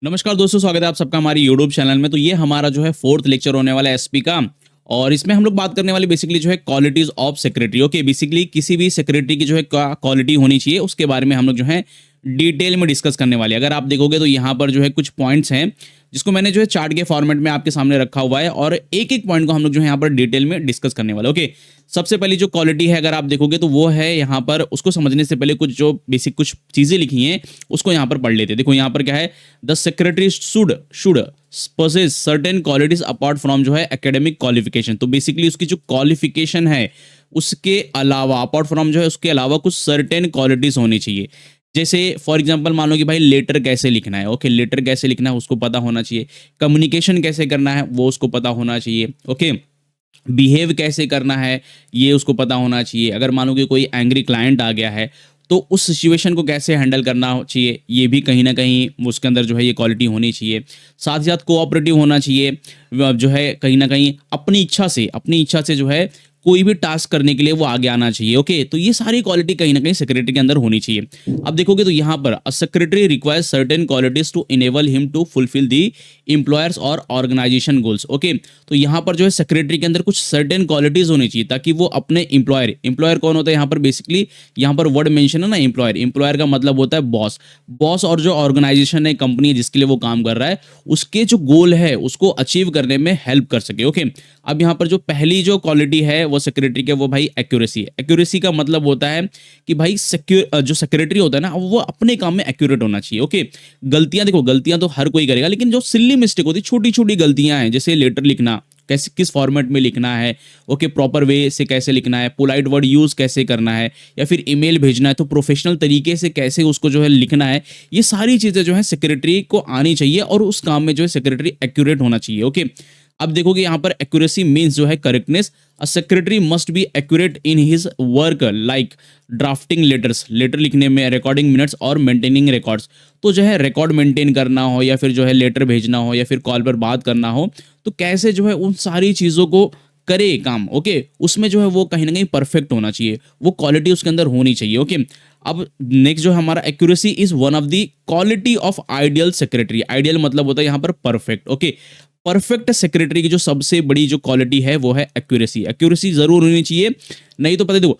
नमस्कार दोस्तों, स्वागत है आप सबका हमारे यूट्यूब चैनल में। तो ये हमारा जो है फोर्थ लेक्चर होने वाला है एसपी का। और इसमें हम लोग बात करने वाले बेसिकली जो है qualities of secretary. Okay, basically किसी भी सेक्रेटरी की जो है क्या क्वालिटी होनी चाहिए उसके बारे में हम लोग जो है डिटेल में डिस्कस करने वाले हैं। अगर आप देखोगे तो यहाँ पर जो है कुछ पॉइंट्स हैं जिसको मैंने जो है चार्ट के फॉर्मेट में आपके सामने रखा हुआ है, और एक एक पॉइंट को हम लोग जो है यहाँ पर डिटेल में डिस्कस करने वाले। ओके, सबसे पहली जो क्वालिटी है अगर आप देखोगे तो वो है यहाँ पर, उसको समझने से पहले कुछ जो बेसिक कुछ चीजें लिखी हैं उसको यहाँ पर पढ़ लेते हैं। देखो यहाँ पर क्या है, the secretary should possess certain qualities apart from जो है एकेडमिक क्वालिफिकेशन। तो बेसिकली उसकी जो क्वालिफिकेशन है उसके अलावा, अपार्ट फ्रॉम जो है उसके अलावा कुछ सर्टेन क्वालिटीज होनी चाहिए। जैसे फॉर एग्जांपल मान लो कि भाई लेटर कैसे लिखना है। ओके, लेटर कैसे लिखना है उसको पता होना चाहिए। कम्युनिकेशन कैसे करना है वो उसको पता होना चाहिए। ओके, बिहेव कैसे करना है ये उसको पता होना चाहिए। अगर मान लो कि कोई एंग्री क्लाइंट आ गया है तो उस सिचुएशन को कैसे हैंडल करना चाहिए, ये भी कहीं ना कहीं उसके अंदर जो है ये क्वालिटी होनी चाहिए। साथ ही साथ कोऑपरेटिव होना चाहिए। जो है कहीं ना कहीं अपनी इच्छा से जो है कोई भी टास्क करने के लिए वो आगे आना चाहिए। ओके, तो ये सारी क्वालिटी कहीं ना कहीं सेक्रेटरी के अंदर होनी चाहिए। अब देखोगे तो यहाँ पर a secretary requires certain qualities to enable him to fulfil the employers और ऑर्गेनाइजेशन गोल्स। ओके, तो यहाँ पर जो है सेक्रेटरी के अंदर कुछ सर्टेन क्वालिटीज होनी चाहिए ताकि वो अपने एम्प्लॉयर कौन होता है यहाँ पर, बेसिकली यहाँ पर वर्ड मेंशन है ना एम्प्लॉयर का मतलब होता है बॉस और जो ऑर्गेनाइजेशन है, कंपनी है जिसके लिए वो काम कर रहा है, उसके जो गोल है उसको अचीव करने में हेल्प कर सके। ओके, अब यहाँ पर जो पहली जो क्वालिटी है वो सेक्रेटरी के, वो भाई एक्यूरेसी है। एक्यूरेसी का मतलब होता है कि भाई जो सेक्रेटरी होता है ना वो अपने काम में एक्यूरेट होना चाहिए। ओके, गलतियां देखो, गलतियां तो हर कोई करेगा, लेकिन जो सिल्ली मिस्टेक होती है, छोटी छोटी गलतियां हैं, जैसे लेटर लिखना कैसे, किस फॉर्मेट में लिखना है, ओके, प्रॉपर वे से कैसे लिखना है, पोलाइट वर्ड यूज कैसे करना है, या फिर ईमेल भेजना है तो प्रोफेशनल तरीके से कैसे उसको जो है लिखना है, ये सारी चीजें जो है सेक्रेटरी को आनी चाहिए और उस काम में जो है सेक्रेटरी एक्यूरेट होना चाहिए। ओके, अब देखोगे यहाँ पर एक्यूरेसी मीन्स जो है correctness. A secretary must be accurate in his work, like drafting letters, letter लिखने में, रिकॉर्डिंग मिनट्स और मेंटेनिंग रिकॉर्ड्स। तो जो है रिकॉर्ड मेंटेन करना हो, या फिर जो है लेटर भेजना हो, या फिर कॉल पर बात करना हो, तो कैसे जो है उन सारी चीज़ों को करे काम। ओके, उसमें जो है वो कहीं ना कहीं परफेक्ट होना चाहिए, वो क्वालिटी उसके अंदर होनी चाहिए। ओके, अब नेक्स्ट जो हमारा accuracy is one of the quality of ideal secretary. Ideal मतलब होता है यहाँ पर परफेक्ट। ओके, परफेक्ट सेक्रेटरी की जो सबसे बड़ी जो क्वालिटी है वो है एक्यूरेसी। एक्यूरेसी जरूर होनी चाहिए, नहीं तो पता देखो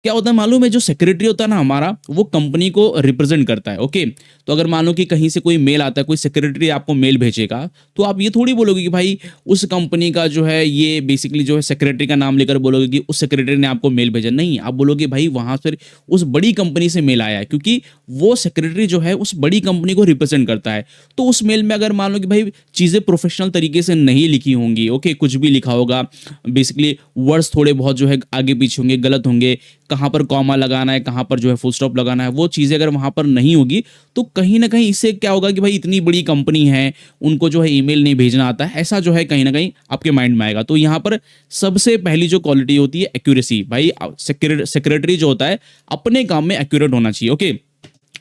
क्या होता है मालूम है, जो सेक्रेटरी होता है ना हमारा, वो कंपनी को रिप्रेजेंट करता है। ओके, तो अगर मान लो कि कहीं से कोई मेल आता है, कोई सेक्रेटरी आपको मेल भेजेगा, तो आप ये थोड़ी बोलोगे कि भाई उस कंपनी का जो है ये बेसिकली जो है सेक्रेटरी का नाम लेकर बोलोगे कि उस सेक्रेटरी ने आपको मेल भेजा। नहीं, आप बोलोगे भाई वहां से उस बड़ी कंपनी से मेल आया है, क्योंकि वो सेक्रेटरी जो है उस बड़ी कंपनी को रिप्रेजेंट करता है। तो उस मेल में अगर मान लो कि भाई चीजें प्रोफेशनल तरीके से नहीं लिखी होंगी, ओके, कुछ भी लिखा होगा, बेसिकली वर्ड्स थोड़े बहुत जो है आगे पीछे होंगे, गलत होंगे, कहाँ पर कॉमा लगाना है, कहाँ पर जो है फुल स्टॉप लगाना है, वो चीज़ें अगर वहाँ पर नहीं होगी तो कहीं ना कहीं इससे क्या होगा कि भाई इतनी बड़ी कंपनी है, उनको जो है ईमेल नहीं भेजना आता है, ऐसा जो है कहीं ना कहीं आपके माइंड में आएगा। तो यहाँ पर सबसे पहली जो क्वालिटी होती है एक्यूरेसी। भाई सेक्रेटरी जो होता है अपने काम में एक्यूरेट होना चाहिए। ओके,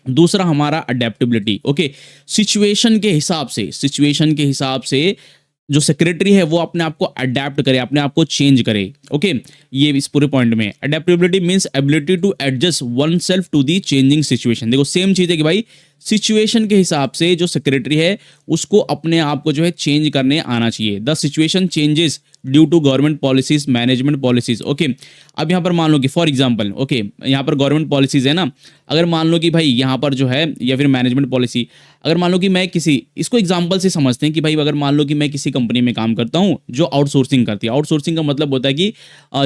दूसरा हमारा अडेप्टेबिलिटी। ओके, सिचुएशन के हिसाब से जो सेक्रेटरी है वो अपने आप को अडेप्ट करे, अपने आप को चेंज करे। ओके, ये इस पूरे पॉइंट में adaptability means ability to adjust oneself to the changing situation. देखो सेम चीज है कि भाई सिचुएशन के हिसाब से जो सेक्रेटरी है उसको अपने आप को जो है चेंज करने आना चाहिए। The situation changes due to government policies, management policies. Okay, अब यहाँ पर मान लो कि फॉर एग्जांपल, ओके, यहाँ पर गवर्नमेंट पॉलिसीज है ना, अगर मान लो कि भाई यहाँ पर जो है, या फिर मैनेजमेंट पॉलिसी, अगर मान लो कि मैं किसी, इसको एग्जांपल से समझते हैं कि भाई अगर मान लो कि मैं किसी कंपनी में काम करता हूँ जो आउटसोर्सिंग करती है। आउटसोर्सिंग का मतलब होता है कि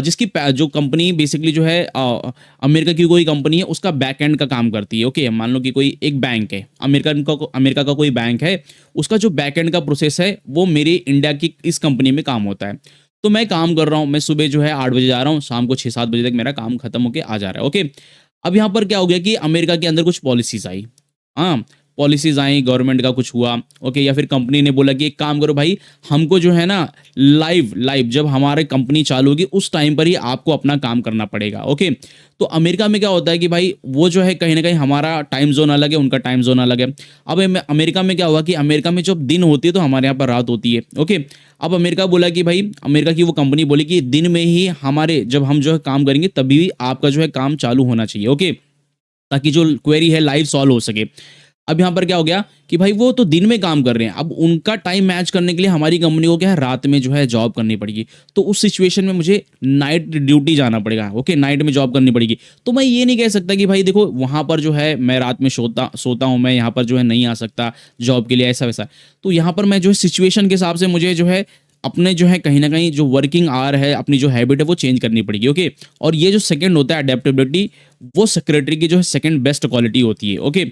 जिसकी जो कंपनी बेसिकली जो है अमेरिका की कोई कंपनी है उसका बैक एंड का काम करती है। ओके, मान लो कि कोई एक बैंक है, अमेरिका का कोई बैंक है, उसका जो बैक एंड का प्रोसेस है वो मेरे इंडिया की इस कंपनी में काम होता है। तो मैं काम कर रहा हूँ, मैं सुबह जो है 8 बजे जा रहा हूँ, शाम को 6-7 बजे तक मेरा काम खत्म होके आ जा रहा है। ओके, अब यहाँ पर क्या हो गया कि अमेरिका के अंदर कुछ पॉलिसीज आई। हाँ, पॉलिसीज आई, गवर्नमेंट का कुछ हुआ। ओके, या फिर कंपनी ने बोला कि एक काम करो भाई, हमको जो है ना लाइव लाइव जब हमारे कंपनी चालू होगी उस टाइम पर ही आपको अपना काम करना पड़ेगा। ओके, तो अमेरिका में क्या होता है कि भाई वो जो है कहीं ना कहीं हमारा टाइम जोन अलग है, उनका टाइम जोन अलग है। अब अमेरिका में क्या हुआ कि अमेरिका में जब दिन होती है तो हमारे यहाँ पर रात होती है। ओके, अब अमेरिका बोला कि भाई, अमेरिका की वो कंपनी बोली कि दिन में ही हमारे, जब हम जो है काम करेंगे तभी आपका जो है काम चालू होना चाहिए। ओके, ताकि जो क्वेरी है लाइव सॉल्व हो सके। अब यहाँ पर क्या हो गया कि भाई वो तो दिन में काम कर रहे हैं, अब उनका टाइम मैच करने के लिए हमारी कंपनी को क्या है रात में जो है जॉब करनी पड़ेगी। तो उस सिचुएशन में मुझे नाइट ड्यूटी जाना पड़ेगा, ओके, नाइट में जॉब करनी पड़ेगी। तो मैं ये नहीं कह सकता कि भाई देखो वहाँ पर जो है मैं रात में सोता हूँ, मैं यहाँ पर जो है नहीं आ सकता जॉब के लिए, ऐसा वैसा। तो यहाँ पर मैं जो है सिचुएशन के हिसाब से मुझे जो है अपने जो है कहीं न कहीं जो वर्किंग आवर है, अपनी जो हैबिट है वो चेंज करनी पड़ेगी, ओके। और ये जो सेकंड होता है अडैप्टेबिलिटी, वो सेक्रेटरी की जो है सेकंड बेस्ट क्वालिटी होती है, ओके।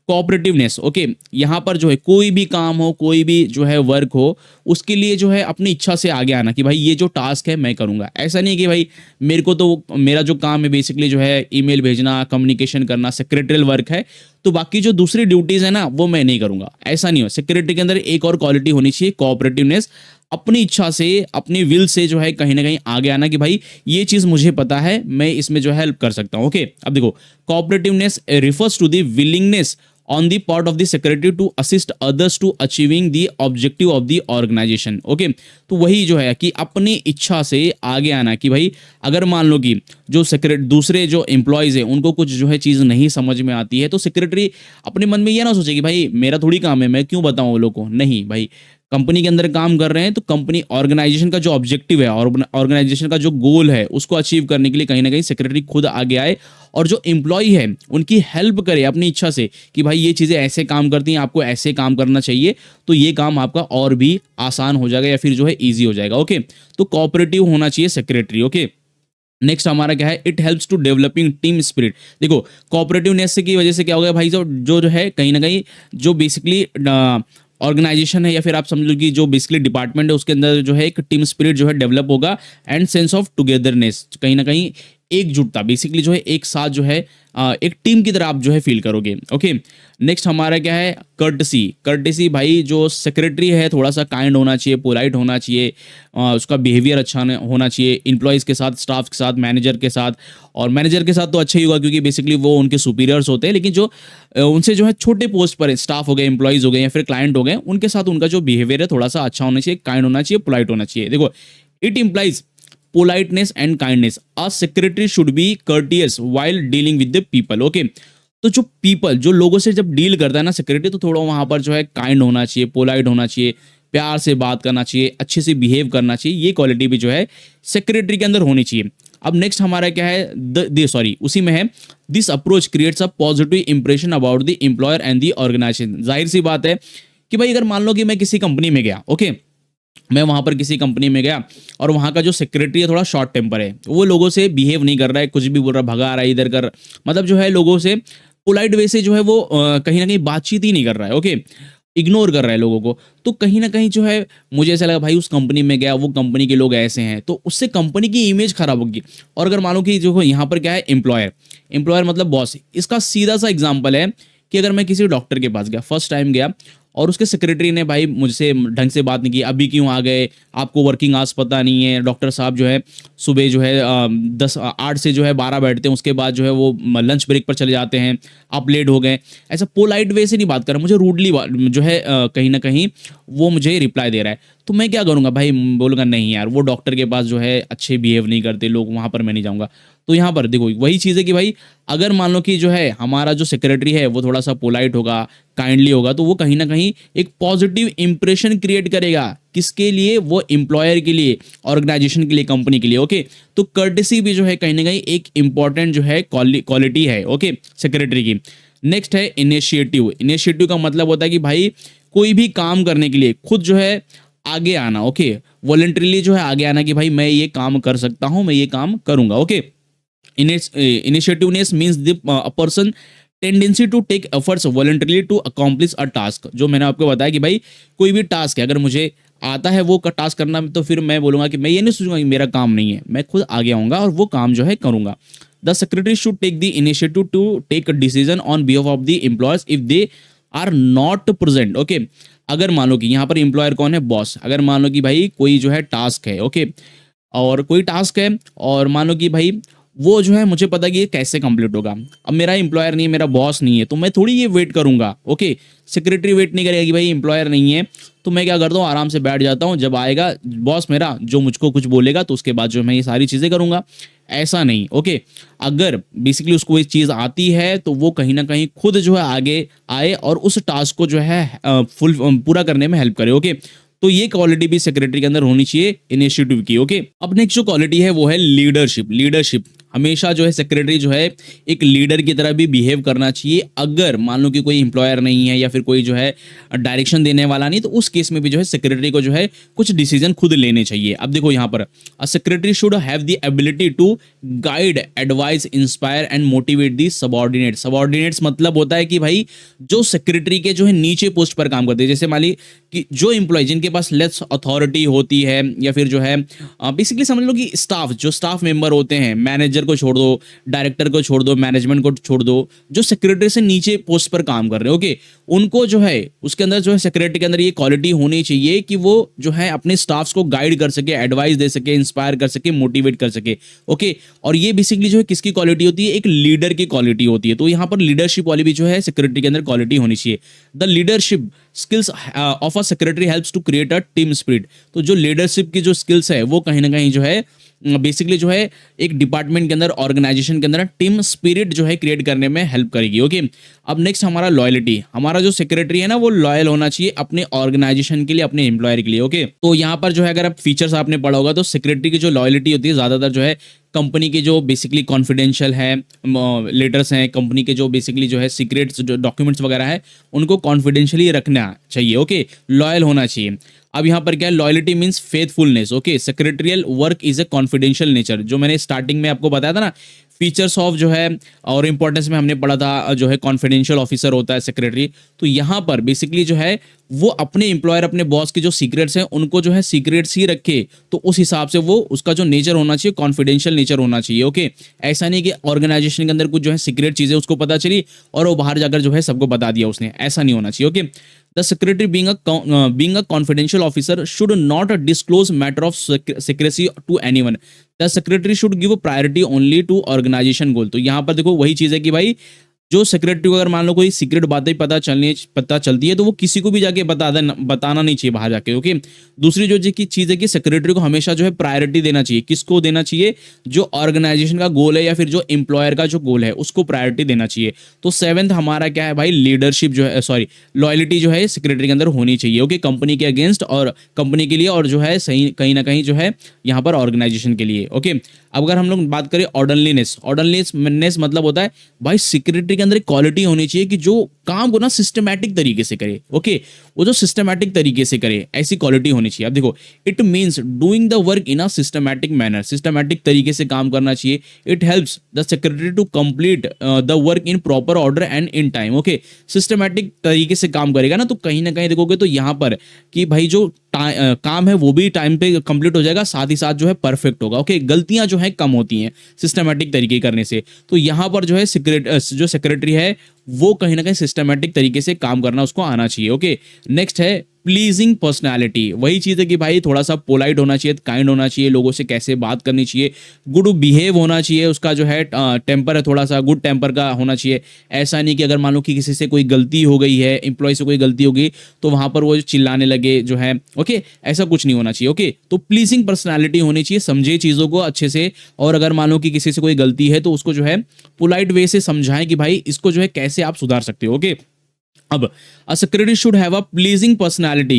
कोऑपरेटिवनेस, ओके, यहाँ पर जो है कोई भी काम हो, कोई भी जो है वर्क हो, उसके लिए जो है अपनी इच्छा से आगे आना कि भाई ये जो टास्क है मैं करूँगा। ऐसा नहीं कि भाई मेरे को तो मेरा जो काम है बेसिकली जो है ईमेल भेजना, कम्युनिकेशन करना, सेक्रेटरियल वर्क है, तो बाकी जो दूसरी ड्यूटीज़ है ना वो मैं नहीं करूँगा, ऐसा नहीं हो। सेक्रेटरी के अंदर एक और क्वालिटी होनी चाहिए, कोऑपरेटिवनेस, अपनी इच्छा से, अपनी विल से जो है कहीं न कहीं आगे आना कि भाई ये चीज़ मुझे पता है, मैं इसमें जो है हेल्प कर सकता हूँ, ओके। अब देखो cooperativeness refers to the willingness on the part of the secretary to assist others to achieving the objective of the organization, okay. तो वही जो है कि अपनी इच्छा से आगे आना कि भाई अगर मान लो कि जो सेक्रेटरी दूसरे जो एम्प्लॉयज़ हैं उनको कुछ जो है चीज़ नहीं समझ में आती है, तो सेक्रेटरी अपने मन में ये ना सोचे कि भाई मेरा थोड़ी काम है, मैं क्यों बताऊँ वो लोग को। नहीं भाई, कंपनी के अंदर काम कर रहे हैं तो कंपनी ऑर्गेनाइजेशन का जो ऑब्जेक्टिव है और ऑर्गेनाइजेशन का जो गोल है उसको अचीव करने के लिए कहीं ना कहीं सेक्रेटरी खुद आगे आए और जो एम्प्लॉय है उनकी हेल्प करे अपनी इच्छा से कि भाई ये चीज़ें ऐसे काम करती हैं, आपको ऐसे काम करना चाहिए, तो ये काम आपका और भी आसान हो जाएगा या फिर जो है ईजी हो जाएगा, ओके। तो कोऑपरेटिव होना चाहिए सेक्रेटरी, ओके। नेक्स्ट हमारा क्या है, it helps to developing team spirit. देखो कोऑपरेटिवनेस की वजह से क्या हो गया भाई, जो है कहीं ना कहीं जो बेसिकली ऑर्गेनाइजेशन है या फिर आप समझ लो कि जो बेसिकली डिपार्टमेंट है उसके अंदर जो है एक टीम स्पिरिट जो है डेवलप होगा एंड सेंस ऑफ टुगेदरनेस, कहीं ना कहीं एकजुटता, बेसिकली जो है एक साथ जो है एक टीम की तरह आप जो है फील करोगे, ओके। नेक्स्ट हमारा क्या है, कर्टसी। कर्टसी भाई जो सेक्रेटरी है थोड़ा सा काइंड होना चाहिए, पोलाइट होना चाहिए, उसका बिहेवियर अच्छा होना चाहिए इंप्लॉयज़ के साथ, स्टाफ के साथ, मैनेजर के साथ। और मैनेजर के साथ तो अच्छा ही होगा क्योंकि बेसिकली वो उनके सुपीरियर्स होते हैं, लेकिन जो उनसे जो है छोटे पोस्ट पर स्टाफ हो गए, एम्प्लॉयज़ हो गए या फिर क्लाइंट हो गए, उनके साथ उनका जो बिहेवियर है थोड़ा सा अच्छा होना चाहिए, काइंड होना चाहिए, पोलाइट होना चाहिए। देखो it implies politeness and kindness. A secretary should be courteous while dealing with the people, okay. तो जो पीपल, जो लोगों से जब डील करता है ना सेक्रेटरी, तो थोड़ा वहां पर जो है काइंड होना चाहिए, पोलाइट होना चाहिए, प्यार से बात करना चाहिए, अच्छे से बिहेव करना चाहिए, ये क्वालिटी भी जो है सेक्रेटरी के अंदर होनी चाहिए। अब नेक्स्ट हमारा क्या है, उसी में है, this approach creates a positive impression about the employer and the organisation. जाहिर सी बात है कि भाई अगर मान लो कि मैं किसी कंपनी में गया, ओके, मैं वहां पर किसी कंपनी में गया और वहां का जो सेक्रेटरी है थोड़ा शॉर्ट टेम्पर है, वो लोगों से बिहेव नहीं कर रहा है, कुछ भी बोल रहा है, भगा रहा है इधर कर, मतलब जो है लोगों से पोलाइट वे से जो है वो कहीं ना कहीं बातचीत ही नहीं कर रहा है, ओके, इग्नोर कर रहा है लोगों को। तो कहीं ना कहीं जो है मुझे ऐसा लगा भाई उस कंपनी में गया, वो कंपनी के लोग ऐसे हैं, तो उससे कंपनी की इमेज खराब होगी। और अगर मान लो कि जो यहाँ पर क्या है, एम्प्लॉयर, एम्प्लॉयर मतलब बॉस, इसका सीधा सा एग्जाम्पल है कि अगर मैं किसी डॉक्टर के पास गया, फर्स्ट टाइम गया, और उसके सेक्रेटरी ने भाई मुझसे ढंग से बात नहीं की, अभी क्यों आ गए, आपको वर्किंग आवर्स पता नहीं है, डॉक्टर साहब जो है सुबह जो है 8 से जो है 12 बैठते हैं, उसके बाद जो है वो लंच ब्रेक पर चले जाते हैं, आप लेट हो गए, ऐसा पोलाइट वे से नहीं बात कर रहा, मुझे रूडली जो है कहीं ना कहीं वो मुझे रिप्लाई दे रहा है। तो मैं क्या करूँगा भाई, बोलूँगा नहीं यार, वो डॉक्टर के पास जो है अच्छे बिहेव नहीं करते लोग, वहाँ पर मैं नहीं जाऊँगा। तो यहाँ पर देखो वही चीज़ है कि भाई अगर मान लो कि जो है हमारा जो सेक्रेटरी है वो थोड़ा सा पोलाइट होगा, काइंडली होगा, तो वो कहीं ना कहीं एक पॉजिटिव इंप्रेशन क्रिएट करेगा, किसके लिए, वो एम्प्लॉयर के लिए, ऑर्गेनाइजेशन के लिए, कंपनी के लिए, ओके। तो कर्टेसी भी जो है कहीं ना कहीं एक इंपॉर्टेंट जो है क्वालिटी है, ओके, सेक्रेटरी की। नेक्स्ट है इनिशिएटिव। इनिशिएटिव का मतलब होता है कि भाई कोई भी काम करने के लिए खुद जो है आगे आना, ओके, वॉलंटरीली जो है आगे आना कि भाई मैं ये काम कर सकता हूं, मैं ये काम करूंगा, okay. Initiativeness means the person tendency to take efforts voluntarily to accomplish a task. जो मैंने आपको बताया कि भाई कोई भी टास्क है, अगर मुझे आता है वो टास्क करना, तो फिर मैं बोलूंगा कि मैं ये नहीं सोचूंगा कि मेरा काम नहीं है, मैं खुद आगे आऊंगा और वो काम जो है करूंगा। The secretary should take the initiative to take decision on behalf of the employers if they are not present, okay. अगर मान लो कि यहाँ पर एम्प्लॉयर कौन है, बॉस, अगर मान लो कि भाई कोई जो है टास्क है, ओके, और कोई टास्क है और मान लो कि भाई वो जो है मुझे पता कि ये कैसे कंप्लीट होगा, अब मेरा एम्प्लॉयर नहीं है, मेरा बॉस नहीं है, तो मैं थोड़ी ये वेट करूंगा, ओके। सेक्रेटरी वेट नहीं करेगा कि भाई एम्प्लॉयर नहीं है, तो मैं क्या करता हूँ, आराम से बैठ जाता हूँ, जब आएगा बॉस मेरा जो मुझको कुछ बोलेगा तो उसके बाद जो मैं ये सारी चीज़ें करूँगा। ऐसा नहीं। ओके, अगर बेसिकली उसको ये चीज़ आती है तो वो कहीं ना कहीं खुद जो है आगे आए और उस टास्क को जो है पूरा करने में हेल्प करे। ओके, तो ये क्वालिटी भी सेक्रेटरी के अंदर होनी चाहिए इनिशिएटिव की। ओके, अब नेक्स्ट जो क्वालिटी है वो है लीडरशिप। लीडरशिप हमेशा जो है सेक्रेटरी जो है एक लीडर की तरह भी बिहेव करना चाहिए। अगर मान लो कि कोई एम्प्लॉयर नहीं है या फिर कोई जो है डायरेक्शन देने वाला नहीं, तो उस केस में भी जो है सेक्रेटरी को जो है कुछ डिसीजन खुद लेने चाहिए। अब देखो यहाँ पर secretary should have the ability to guide, advice, inspire and motivate the subordinate. Subordinates मतलब होता है कि भाई जो सेक्रेटरी के जो है नीचे पोस्ट पर काम करते हैं, जैसे मान ली कि जो एम्प्लॉय जिनके पास लेस अथॉरिटी होती है या फिर जो है बेसिकली समझ लो कि स्टाफ, जो स्टाफ मेंबर होते हैं, मैनेजर को छोड़ दो, डायरेक्टर को छोड़ दो, मैनेजमेंट को छोड़ दो, जो सेक्रेटरी से नीचे पोस्ट पर काम कर रहे हैं, ओके, उनको जो है उसके अंदर जो है सेक्रेटरी के अंदर ये क्वालिटी होनी चाहिए कि वो जो है अपने स्टाफ्स को गाइड कर सके, एडवाइस दे सके, इंस्पायर कर सके, मोटिवेट कर सके। ओके, और ये बेसिकली जो है किसकी क्वालिटी होती है? एक लीडर की क्वालिटी होती है। तो यहाँ पर लीडरशिप वाली भी जो है सेक्रेटरी के अंदर क्वालिटी होनी चाहिए। The leadership skills of a secretary helps to create a team spirit. तो जो लीडरशिप की जो स्किल्स है वो कहीं ना कहीं जो है बेसिकली जो है एक डिपार्टमेंट के अंदर, ऑर्गेनाइजेशन के अंदर टीम स्पिरिट जो है क्रिएट करने में हेल्प करेगी। ओके, अब नेक्स्ट हमारा लॉयल्टी। हमारा जो सेक्रेटरी है ना वो लॉयल होना चाहिए अपने ऑर्गेनाइजेशन के लिए, अपने एम्प्लॉयर के लिए। ओके, तो यहाँ पर जो है अगर आप फीचर्स आपने पढ़ा होगा तो सेक्रेटरी की जो लॉयल्टी होती है ज्यादातर जो है कंपनी के जो बेसिकली कॉन्फिडेंशियल है लेटर्स हैं, कंपनी के जो बेसिकली जो है सीक्रेट्स, जो डॉक्यूमेंट्स वगैरह है, उनको कॉन्फिडेंशियली रखना चाहिए। ओके, लॉयल होना चाहिए। अब यहाँ पर क्या है? Loyalty means faithfulness. Okay, secretarial work is a confidential nature. जो मैंने स्टार्टिंग में आपको बताया था ना, फीचर्स ऑफ जो है और इंपॉर्टेंस में हमने पढ़ा था जो है कॉन्फिडेंशियल ऑफिसर होता है सेक्रेटरी। तो यहाँ पर बेसिकली जो है वो अपने एम्प्लॉयर, अपने बॉस के जो सीक्रेट्स हैं उनको जो है सीक्रेट्स ही रखे, तो उस हिसाब से वो उसका जो नेचर होना चाहिए कॉन्फिडेंशियल नेचर होना चाहिए। ओके, ऐसा नहीं कि ऑर्गेनाइजेशन के अंदर कुछ जो है सीक्रेट चीजें उसको पता चली और वो बाहर जाकर जो है सबको बता दिया उसने, ऐसा नहीं होना चाहिए। Okay, the secretary being a confidential officer should not disclose matter of secrecy to anyone. The secretary should give priority only to organization goal. तो यहाँ पर देखो वही चीज है कि भाई जो सेक्रेटरी को अगर मान लो कोई सीक्रेट बातें पता चलती है तो वो किसी को भी जाके बताना नहीं चाहिए बाहर जाके। ओके, दूसरी जो की चीज है कि सेक्रेटरी को हमेशा जो है प्रायोरिटी देना चाहिए। किसको देना चाहिए? जो ऑर्गेनाइजेशन का गोल है या फिर जो एम्प्लॉयर का जो गोल है उसको प्रायोरिटी देना चाहिए। तो सेवेंथ हमारा क्या है भाई? लीडरशिप जो है, सॉरी, लॉयल्टी जो है सेक्रेटरी के अंदर होनी चाहिए। ओके, कंपनी के अगेंस्ट और कंपनी के लिए और जो है सही कहीं ना कहीं जो है यहाँ पर ऑर्गेनाइजेशन के लिए। ओके, अब अगर हम लोग बात करें ऑर्डरलीनेस, ऑर्डरलीनेस मतलब होता है भाई सेक्रेटरी के अंदर एक क्वालिटी होनी चाहिए कि जो काम को ना सिस्टमैटिक तरीके से करे। ओके, वो जो सिस्टमैटिक तरीके से करे ऐसी क्वालिटी होनी चाहिए। अब देखो, it means doing the work in a systematic manner, systematic तरीके से काम करना चाहिए। It helps the secretary to complete the work in proper order and in time. Okay, systematic तरीके से काम करेगा ना तो कहीं ना कहीं देखोगे तो यहाँ पर कि भाई जो काम है वो भी टाइम पे कंप्लीट हो जाएगा, साथ ही साथ जो है परफेक्ट होगा। ओके, गलतियां जो है कम होती हैं सिस्टमैटिक तरीके करने से। तो यहाँ पर जो है जो सेक्रेटरी है वो कहीं ना कहीं सिस्टमैटिक तरीके से काम करना उसको आना चाहिए। ओके, नेक्स्ट है प्लीजिंग पर्सनालिटी। वही चीज़ है कि भाई थोड़ा सा पोलाइट होना चाहिए, काइंड होना चाहिए, लोगों से कैसे बात करनी चाहिए, गुड बिहेव होना चाहिए, उसका जो है टेम्पर है थोड़ा सा गुड टेम्पर का होना चाहिए। ऐसा नहीं कि अगर मान लो कि किसी से कोई गलती हो गई है, एम्प्लॉय से कोई गलती हो गई तो वहां पर वो चिल्लाने लगे जो है। ओके, ऐसा कुछ नहीं होना चाहिए। ओके, तो प्लीजिंग पर्सनैलिटी होनी चाहिए, समझे चीज़ों को अच्छे से, और अगर मान लो कि किसी से कोई गलती है तो उसको जो है पोलाइट वे से समझाएं कि भाई इसको जो है कैसे आप सुधार सकते हो। ओके, अब a secretary should have a pleasing personality.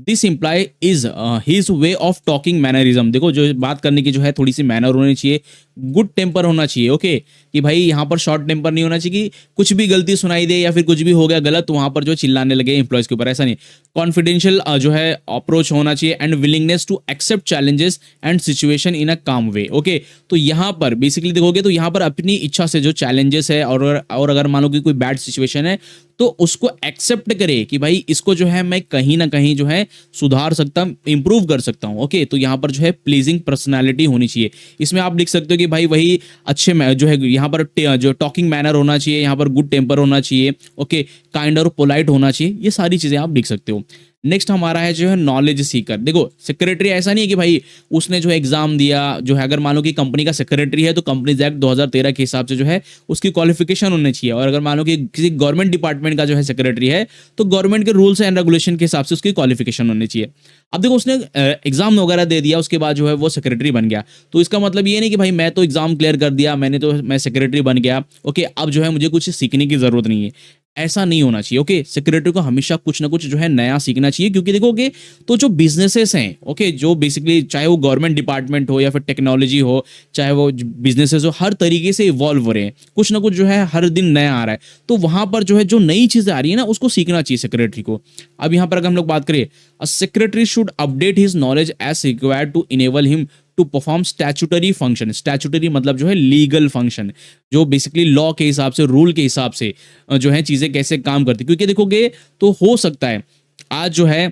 This imply is his way of talking mannerism. देखो जो बात करने की जो है थोड़ी सी मैनर होनी चाहिए, गुड टेम्पर होना चाहिए। ओके, कि भाई यहाँ पर शॉर्ट टेम्पर नहीं होना चाहिए कि कुछ भी गलती सुनाई दे या फिर कुछ भी हो गया गलत तो वहां पर जो चिल्लाने लगे एम्प्लॉयज के ऊपर, ऐसा नहीं। कॉन्फिडेंशियल जो है अप्रोच होना चाहिए and willingness to accept challenges and situation in a calm way. Okay, तो यहाँ पर बेसिकली देखोगे तो यहाँ पर अपनी इच्छा से जो चैलेंजेस है और अगर मान लो कि कोई बैड सिचुएशन है तो उसको एक्सेप्ट करे कि भाई इसको जो है मैं कहीं ना कहीं जो है सुधार सकता हूं, इंप्रूव कर सकता हूं। ओके, तो यहाँ पर जो है प्लीजिंग पर्सनालिटी होनी चाहिए। इसमें आप लिख सकते हो कि भाई वही अच्छे जो है यहाँ पर जो टॉकिंग मैनर होना चाहिए, यहाँ पर गुड टेम्पर होना चाहिए। ओके, काइंड और पोलाइट होना चाहिए, ये सारी चीजें आप लिख सकते हो। नेक्स्ट हमारा है जो है नॉलेज सीकर। देखो सेक्रेटरी ऐसा नहीं है कि भाई उसने जो है एग्जाम दिया, जो है अगर मान लो कि कंपनी का सेक्रेटरी है तो कंपनीज एक्ट 2013 के हिसाब से जो है उसकी क्वालिफिकेशन होनी चाहिए, और अगर मान लो कि किसी गवर्नमेंट डिपार्टमेंट का जो है सेक्रेटरी है तो गवर्नमेंट के रूल्स एंड रेगुलेशन के हिसाब से उसकी क्वालिफिकेशन होनी चाहिए। अब देखो उसने एग्जाम वगैरह दे दिया, उसके बाद जो है वो सेक्रेटरी बन गया, तो इसका मतलब ये नहीं कि भाई मैं तो एग्जाम क्लियर कर दिया, मैं सेक्रेटरी बन गया, ओके अब जो है मुझे कुछ सीखने की जरूरत नहीं है। ऐसा नहीं होना चाहिए। ओके, सेक्रेटरी को हमेशा कुछ ना कुछ जो है नया सीखना चाहिए, क्योंकि देखोगे तो जो बिजनेसेस हैं, ओके, जो बेसिकली चाहे वो गवर्नमेंट डिपार्टमेंट हो या फिर टेक्नोलॉजी हो, चाहे वो बिजनेसेस हो, हर तरीके से इवॉल्व हो रहे हैं, कुछ ना कुछ जो है हर दिन नया आ रहा है, तो वहां पर जो है जो नई चीजें आ रही है ना उसको सीखना चाहिए सेक्रेटरी को। अब यहाँ पर अगर हम लोग बात करें, a secretary should update his knowledge as required to enable him to perform statutory function. Statutory मतलब जो है लीगल फंक्शन, जो बेसिकली लॉ के हिसाब से, रूल के हिसाब से जो है चीजें कैसे काम करती, क्योंकि देखोगे तो हो सकता है आज जो है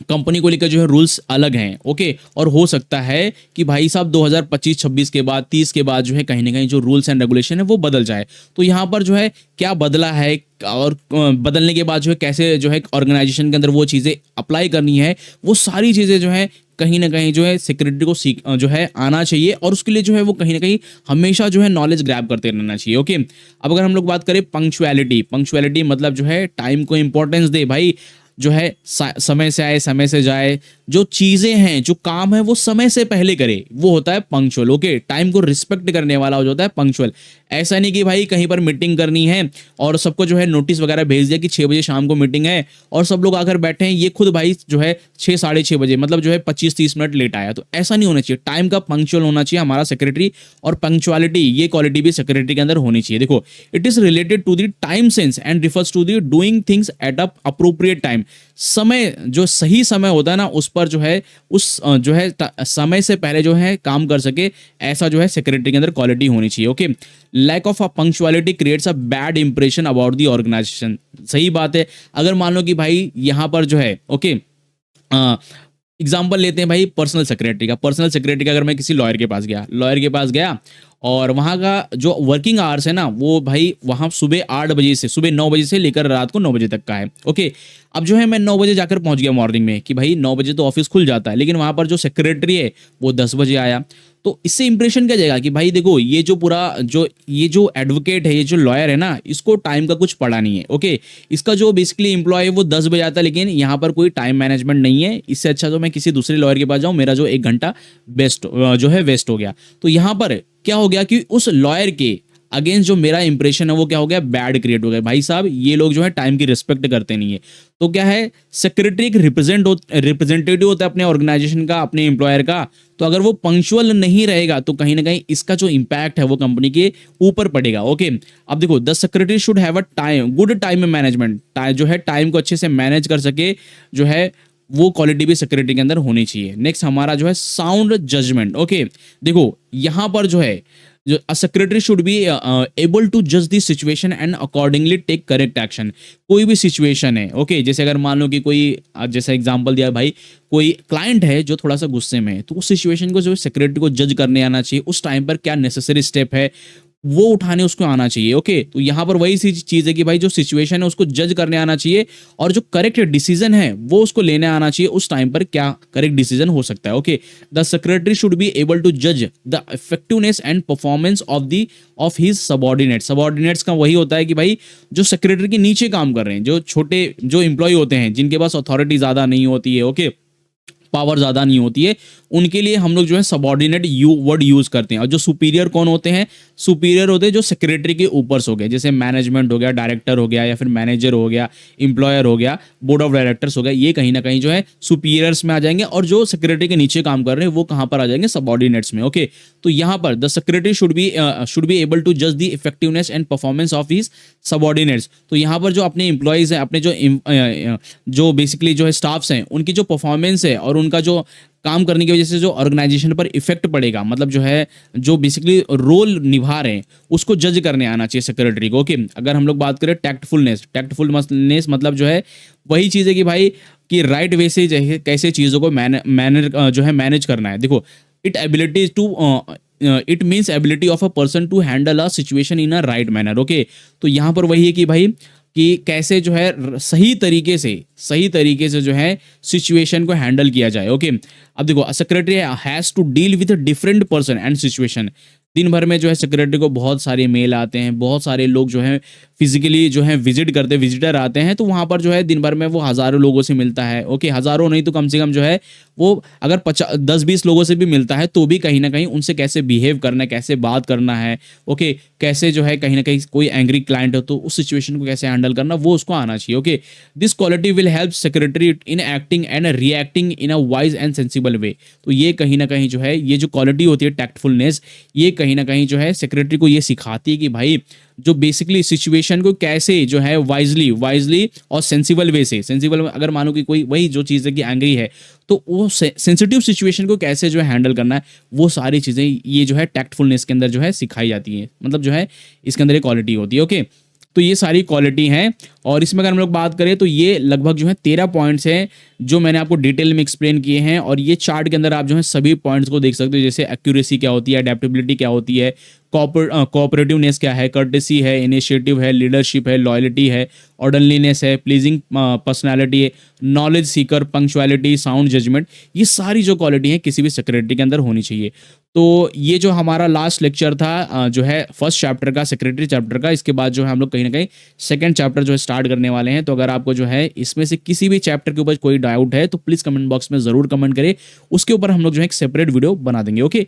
कंपनी को लेकर जो है रूल्स अलग हैं, ओके, और हो सकता है कि भाई साहब 2025-26 के बाद 30 के बाद जो है कहीं ना कहीं जो रूल्स एंड रेगुलेशन है वो बदल जाए। तो यहाँ पर जो है क्या बदला है, और बदलने के बाद जो है कैसे जो है ऑर्गेनाइजेशन के अंदर वो चीज़ें अप्लाई करनी है, वो सारी चीज़ें जो है कहीं ना कहीं जो है सेक्रेटरी को सीख जो है आना चाहिए, और उसके लिए जो है वो कहीं ना कहीं हमेशा जो है नॉलेज ग्रैब करते रहना चाहिए। ओके, अब अगर हम लोग बात करें पंक्चुअलिटी, पंक्चुअलिटी मतलब जो है टाइम को इंपॉर्टेंस दे भाई, जो है समय से आए समय से जाए, जो चीजें हैं जो काम है वो समय से पहले करे, वो होता है पंक्चुअल। ओके, टाइम को रिस्पेक्ट करने वाला हो जाता है पंक्चुअल। ऐसा नहीं कि भाई कहीं पर मीटिंग करनी है और सबको जो है नोटिस वगैरह भेज दिया कि 6 बजे शाम को मीटिंग है, और सब लोग आकर बैठे हैं, ये खुद भाई जो है 6 साढ़े 6 बजे मतलब जो है 25-30 मिनट लेट आया। तो ऐसा नहीं होना चाहिए, टाइम का पंक्चुअल होना चाहिए हमारा सेक्रेटरी, और पंक्चुअलिटी ये क्वालिटी भी सेक्रेटरी के अंदर होनी चाहिए। देखो it is related to the time sense and refers to the doing things at a appropriate time. समय जो सही समय होता है ना उस पर जो है उस जो है समय से पहले जो है काम कर सके, ऐसा जो है सेक्रेटरी के अंदर क्वालिटी होनी चाहिए। Okay, lack of a punctuality creates a bad impression about the organisation. सही बात है, अगर मान लो कि भाई यहाँ पर जो है ओके एग्जाम्पल लेते हैं भाई पर्सनल सेक्रेटरी का। पर्सनल सेक्रेटरी का अगर मैं किसी लॉयर के पास गया और वहाँ का जो वर्किंग आवर्स है ना वो भाई वहाँ सुबह 9 बजे से लेकर रात को 9 बजे तक का है। ओके, अब जो है मैं 9 बजे जाकर पहुँच गया मॉर्निंग में कि भाई 9 बजे तो ऑफिस खुल जाता है, लेकिन वहाँ पर जो सेक्रेटरी है वो 10 बजे आया, तो इससे इंप्रेशन क्या जाएगा कि भाई देखो ये जो पूरा ये जो एडवोकेट है, ये जो लॉयर है ना, इसको टाइम का कुछ पड़ा नहीं है। ओके, इसका जो बेसिकली एम्प्लॉय है वो 10 बजे आता है, लेकिन यहाँ पर कोई टाइम मैनेजमेंट नहीं है। इससे अच्छा तो मैं किसी दूसरे लॉयर के पास जाऊँ, मेरा जो 1 घंटा जो है वेस्ट हो गया। तो यहाँ पर क्या हो गया कि उस लॉयर के अगेंस्ट जो मेरा इंप्रेशन है वो क्या हो गया, बैड क्रिएट हो गया। भाई साहब ये लोग जो है टाइम की रिस्पेक्ट करते नहीं है। तो क्या है, सेक्रेटरी एक रिप्रेजेंटेटिव होता है अपने ऑर्गेनाइजेशन का, अपने एम्प्लॉयर का। तो अगर वो पंक्चुअल नहीं रहेगा तो कहीं ना कहीं इसका जो इम्पैक्ट है वो कंपनी के ऊपर पड़ेगा। ओके, अब देखो the secretary should have a good time management, जो है टाइम को अच्छे से मैनेज कर सके, जो है वो क्वालिटी भी सेक्रेटरी के अंदर होनी चाहिए। नेक्स्ट हमारा जो है साउंड जजमेंट। ओके, देखो यहां पर जो है जो a secretary should be able to जज the situation and accordingly take correct action. कोई भी सिचुएशन है, ओके, जैसे अगर मान लो कि कोई जैसा एग्जांपल दिया भाई, कोई क्लाइंट है जो थोड़ा सा गुस्से में है, तो उस सिचुएशन को जो सेक्रेटरी को जज करने आना चाहिए, उस टाइम पर क्या नेसेसरी स्टेप है वो उठाने उसको आना चाहिए। ओके, तो यहाँ पर वही सी चीज है कि भाई जो सिचुएशन है उसको जज करने आना चाहिए, और जो करेक्ट डिसीजन है वो उसको लेने आना चाहिए, उस टाइम पर क्या करेक्ट डिसीजन हो सकता है। Okay, the secretary should be able to जज the effectiveness and performance of his subordinate. Subordinates का वही होता है कि भाई जो सेक्रेटरी के नीचे काम कर रहे हैं, जो छोटे जो इंप्लॉय होते हैं, जिनके पास अथॉरिटी ज्यादा नहीं होती है, ओके, पावर ज्यादा नहीं होती है, उनके लिए हम लोग जो है सबॉर्डिनेट वर्ड यूज करते हैं। और जो सुपीरियर कौन होते हैं, सुपीरियर होते हैं जो सेक्रेटरी के ऊपर हो गए, जैसे मैनेजमेंट हो गया, डायरेक्टर हो गया, या फिर मैनेजर हो गया, एम्प्लॉयर हो गया, बोर्ड ऑफ डायरेक्टर्स हो गया, ये कहीं ना कहीं जो है सुपीरियर्स में आ जाएंगे, और जो सेक्रेटरी के नीचे काम कर रहे हैं वो कहां पर आ जाएंगे, सबॉर्डिनेट्स में। ओके, तो यहाँ पर the secretary should be able to जज the effectiveness and performance of his subordinates. तो यहाँ पर जो अपने इंप्लॉयज हैं, अपने जो बेसिकली जो है स्टाफ्स हैं, उनकी जो परफॉर्मेंस है और उनका जो काम करने की वजह से जो ऑर्गेनाइजेशन पर इफेक्ट पड़ेगा, मतलब जो है जो बेसिकली रोल निभा रहे हैं उसको जज करने आना चाहिए सेक्रेटरी को। ओके, अगर हम लोग बात करें टैक्टफुलनेस मतलब जो है वही चीज़ है कि भाई कि राइट वे से कैसे चीज़ों को मैनेज करना है। देखो it means ability of a person to handle a situation in a right manner. Okay, तो यहाँ पर वही है कि भाई कि कैसे जो है सही तरीके से जो है सिचुएशन को हैंडल किया जाए। ओके, अब देखो secretary has to deal with different person and situation. दिन भर में जो है सेक्रेटरी को बहुत सारे मेल आते हैं, बहुत सारे लोग जो हैं फिजिकली जो है विजिटर आते हैं, तो वहाँ पर जो है दिन भर में वो हज़ारों लोगों से मिलता है। ओके, हज़ारों नहीं तो कम से कम जो है वो अगर 10-20 लोगों से भी मिलता है तो भी कहीं ना कहीं उनसे कैसे बिहेव करना है, कैसे बात करना है। ओके, कैसे जो है कहीं ना कहीं कोई एंग्री क्लाइंट हो तो उस सिचुएशन को कैसे हैंडल करना, वो उसको आना चाहिए। Okay, this quality will help secretary in acting and reacting in a wise and sensible way. तो ये कहीं ना कहीं जो है ये जो क्वालिटी होती है टैक्टफुलनेस, ये कहीं ना कहीं जो है सेक्रेटरी को ये सिखाती है कि भाई जो बेसिकली सिचुएशन को कैसे जो है वाइजली और सेंसिबल वे से, सेंसिबल अगर मानो कि कोई वही जो चीज़ है कि एंग्री है तो वो सेंसिटिव सिचुएशन को कैसे जो है हैंडल करना है, वो सारी चीज़ें ये जो है टैक्टफुलनेस के अंदर जो है सिखाई जाती हैं। मतलब जो है इसके अंदर एक क्वालिटी होती है। ओके, तो ये सारी क्वालिटी हैं और इसमें अगर हम लोग बात करें तो ये लगभग जो है 13 पॉइंट्स हैं जो मैंने आपको डिटेल में एक्सप्लेन किए हैं। और ये चार्ट के अंदर आप जो है सभी पॉइंट्स को देख सकते हो, जैसे एक्यूरेसी क्या होती है, अडेप्टेबिलिटी क्या होती है, कोऑपरेटिवनेस क्या है, कर्टेसी है, इनिशिएटिव है, लीडरशिप है, लॉयल्टी है, ऑर्डरलीनेस है, प्लीजिंग पर्सनैलिटी है, knowledge seeker, punctuality, sound judgement, ये सारी जो क्वालिटी है किसी भी सेक्रेटरी के अंदर होनी चाहिए। तो ये जो हमारा लास्ट लेक्चर था जो है फर्स्ट चैप्टर का, सेक्रेटरी चैप्टर का, इसके बाद जो है हम लोग कहीं ना कहीं सेकंड चैप्टर जो है स्टार्ट करने वाले हैं। तो अगर आपको जो है इसमें से किसी भी चैप्टर के ऊपर कोई डाउट है तो प्लीज़ कमेंट बॉक्स में ज़रूर कमेंट करें, उसके ऊपर हम लोग जो है एक सेपरेट वीडियो बना देंगे। ओके।